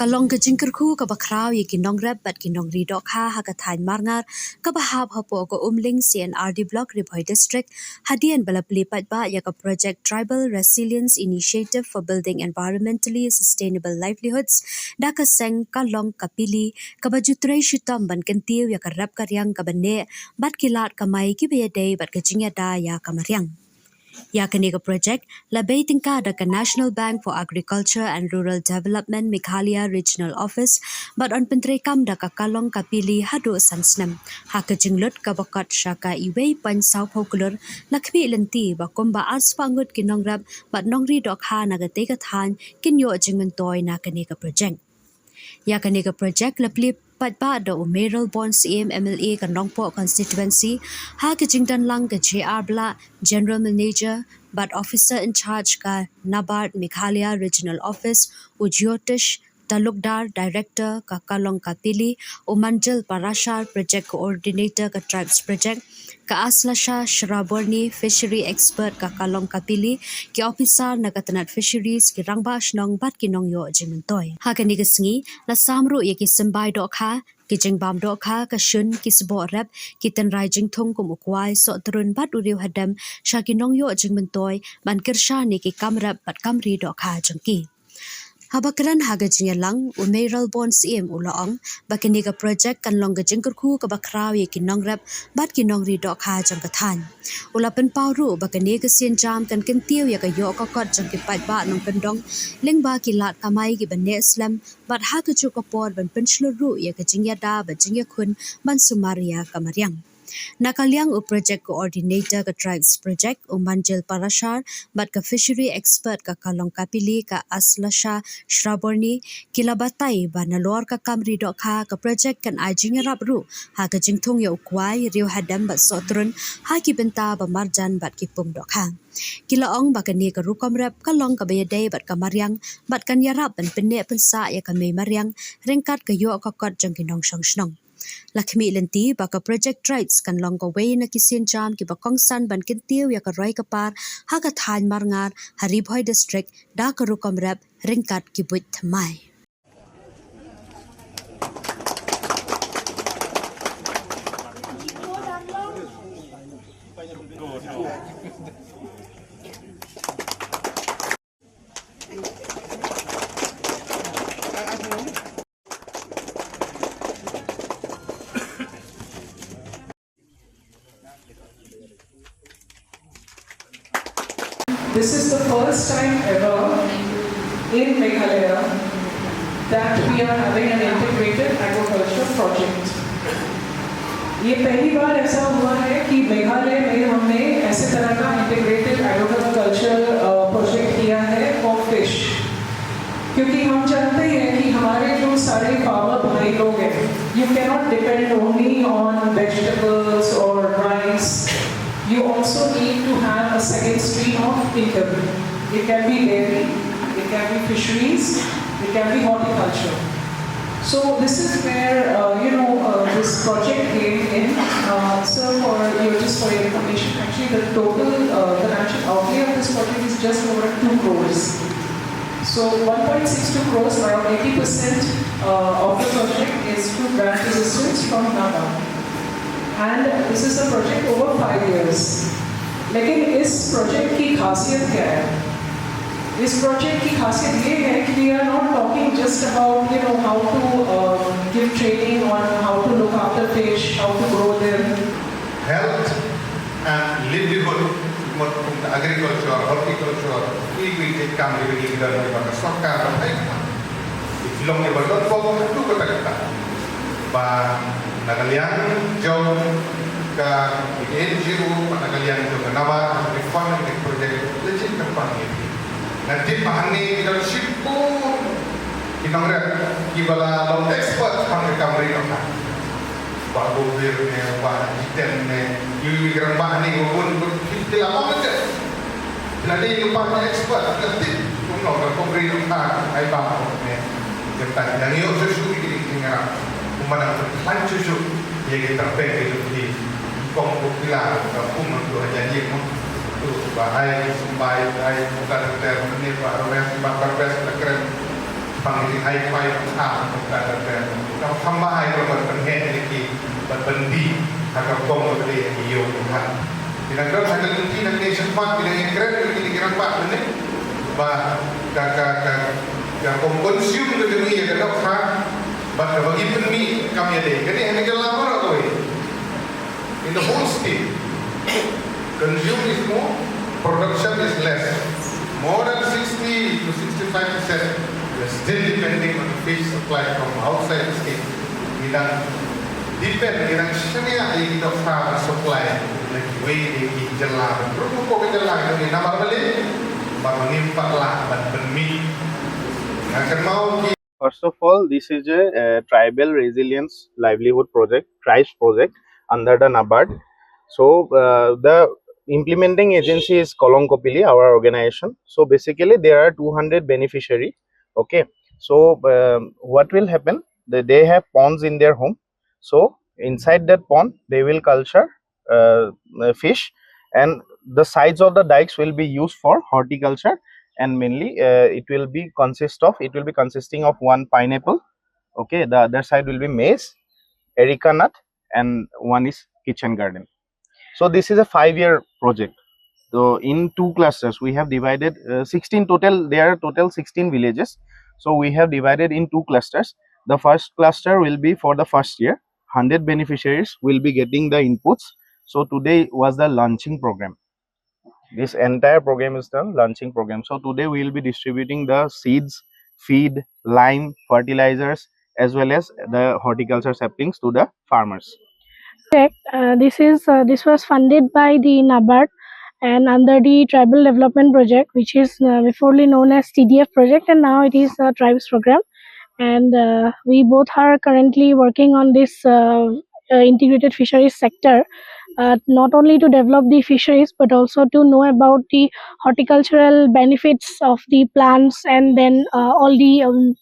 kalong ke jingkerku ka bakraw ye ki nongrep bat ki nongri dohkha ha ka thain Marngar ka bahab hapo ko umling CNRD block Riew district hadian balapli paidbah ya ka project Tribal Resilience Initiative for Building Environmentally Sustainable Livelihoods da ka seng kalong kapili ka bajutrei shutam ban kyntiew ya ka rap karyang ka bane bat kilat kamai ki ïadei bat ka jingyada ya kamariang. Ya kaniga project labay tingka da ka National Bank for Agriculture and Rural Development Meghalaya Regional Office but on pentrekam da ka kalong kapili hadu sansnem ha ka jinglut ka bakat syaka iwei pan sau pokulur lakmi lenti ba komba ars pangut ki nongrep bat nongri dohkha na ga teka than kinyo jingmentoy na kaniga project. Ya kaniga project lapli paidbah da umeral bonds MLA ka Nongpo constituency ha ka jingdan lang ka JR bla general manager but officer in charge ka NABARD Meghalaya Regional Office Ujyotish Talukdar Director ka Kalong Kapili Umanjal Parashar Project Coordinator ka Tribes Project ka Aslasha Shraborni Fishery Expert ka Kalong Kapili ki Officer na ka Tnad Fisheries ki Rangba Shnong bat ki Nongyo Jimentoy ha ka nigasngi la samru ye ki Sembay dohkha ki jingbam dohkha ka shun ki sbo rep ki tenrai jingthong kum ukwai so turun bat uriu hadam sha ki Nongyo Jimentoy ban kirsha ni ki kamrap bat kamri dohkha jangki. Habakaran haga jinyalang umeral bonds ulaong bakiniga project kan long jingkurku ka bakraw ye ki nongrep bat ki nongri dohkha jangkathan ulapen pawru bakiniga sienjam kan kyntiew ya ka yo ka kot jangki paidbah nong pendong Lyngba ki lat kamai ki bane islam bat haga chu kapor ban pensluru ya ka jingyada ba jingyakun ban sumaria kamariang. Nakaliang project coordinator ka Tribes Project Umanjil Parashar bat ka fishery expert ka Kalong Kapili ka Aslasha Shraborni kilabatay ba nalor ka kamri dohkha ka project kan ajing rapru ha ka jingthong ya ukwai riew hadam bat sotrun ha ki benta ba marjan bat ki pum dohkha kilaong ba kani ka rukom rep kalong ka ïadei bat ka mariang bat kan yarap ban penne pensa ya ka mei mariang ringkat ka yo ka kot jang ki nongsynshar. Lakmi lenti baka project rights kan long ka way na kisin jam ki bakong san ban kyntiew ya ka roy kapar ha ka thain Marngar Riew district da ka rukom rep ringkat ki buit thamai. This is the first time ever in Meghalaya that we are having an integrated agriculture project. ये पहली बार ऐसा हुआ है कि मेघालय में हमने ऐसे तरह का इंटीग्रेटेड एग्रीकल्चर प्रोजेक्ट किया है फॉर फिश क्योंकि हम जानते हैं कि हमारे जो सारे फार्मर भाई लोग हैं you can not depend only on vegetables और rice. You also need to have a second stream of income. It can be dairy, it can be fisheries, it can be horticulture. So this is where this project came in. So just for your information, actually the total financial outlay of this project is just over 2 crores. So 1.62 crores, around 80% of the project is through grant assistance from naduh. And this is a project over 5 years. लेकिन इस project की खासियत क्या है? इस project की खासियत ये है कि we are not talking just about how to give training on how to look after fish, how to grow them. Health and livelihood, agriculture, horticulture, irrigated kami bigyan ng sorkar ay ilong iba doon po ito kita ba nagalian jauh ke NGO nagalian jauh ke nabat reform ng project legit kampanye nanti mahani kita sipur nongrep kibala long expert pang kamri na ba gobir ne ba jiten ne yu gerang bahani pun kita lama ke nanti yu pang expert nanti pun nongrep kamri na ay ba ne kita dan yu sesuatu kita Kumanang terhancur yang kita pakai di komputer kumpulan tu jadi tu bahaya sampai bahaya bukan tertentu bahaya bakar bes keren pangiti high five ang kata kau kamai kalau berpenhen lagi berbendi agak kong beli iyo kan tinagran sa kalunti ng nation park pinag-grab kinikiran pa ni ba kung consume ko dumi ya dohkha ba bagi penmi kami ada jadi hanya kelapar atau in the whole state consume is more production is less more than 60 to 65% we are still depending on fish supply from outside the state bilang depend bilang syariah yang kita faham supply lagi way di jelah berapa kok jelah ini nama balik baru nimpak lah dan bermi akan mau. First of all, this is a tribal resilience livelihood project, TRIBES project under the NABARD. So the implementing agency is Kolongkopili, our organization. So basically there are 200 beneficiary. Okay, so what will happen? They have ponds in their home. So inside that pond, they will culture fish, and the sides of the dikes will be used for horticulture. And mainly it will be consisting of one pineapple. Okay, the other side will be maize, erica nut, and one is kitchen garden. So this is a 5-year project. So in 2 clusters we have divided 16 total. There are total 16 villages. So we have divided in 2 clusters. The first cluster will be for the first year. 100 beneficiaries will be getting the inputs. So today was the launching program. This entire program is the launching program. So today we will be distributing the seeds, feed, lime, fertilizers, as well as the horticulture saplings to the farmers. Correct. This was funded by the NABARD and under the Tribal Development Project, which is beforely known as TDF project, and now it is a TRIBES program. And we both are currently working on this integrated fisheries sector, not only to develop the fisheries but also to know about the horticultural benefits of the plants, and then all the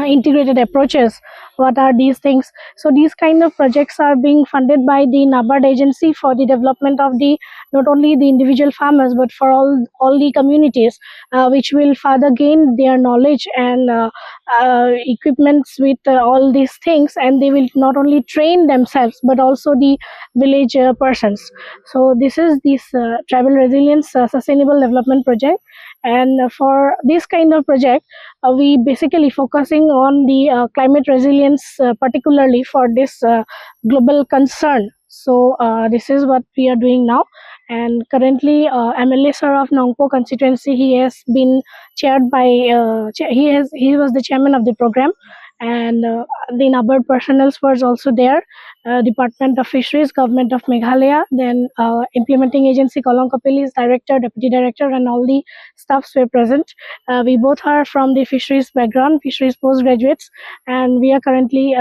integrated approaches. What are these things? So these kind of projects are being funded by the NABARD agency for the development of the not only the individual farmers but for all the communities, which will further gain their knowledge and equipments with all these things, and they will not only train themselves but also the village persons. So this is this tribal resilience sustainable development project, and for this kind of project we basically focusing on the climate resilience, particularly for this global concern. So this is what we are doing now, and currently MLA sir of Nongpo constituency, he has been chaired by he was the chairman of the program, and the NABARD personnel was also there, Department of Fisheries, Government of Meghalaya, then implementing agency Kolongkopili's director, deputy director, and all the staffs were present. We both are from the fisheries background, fisheries postgraduates, and we are currently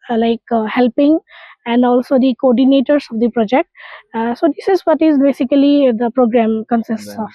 helping and also the coordinators of the project. So this is what is basically the program consists of.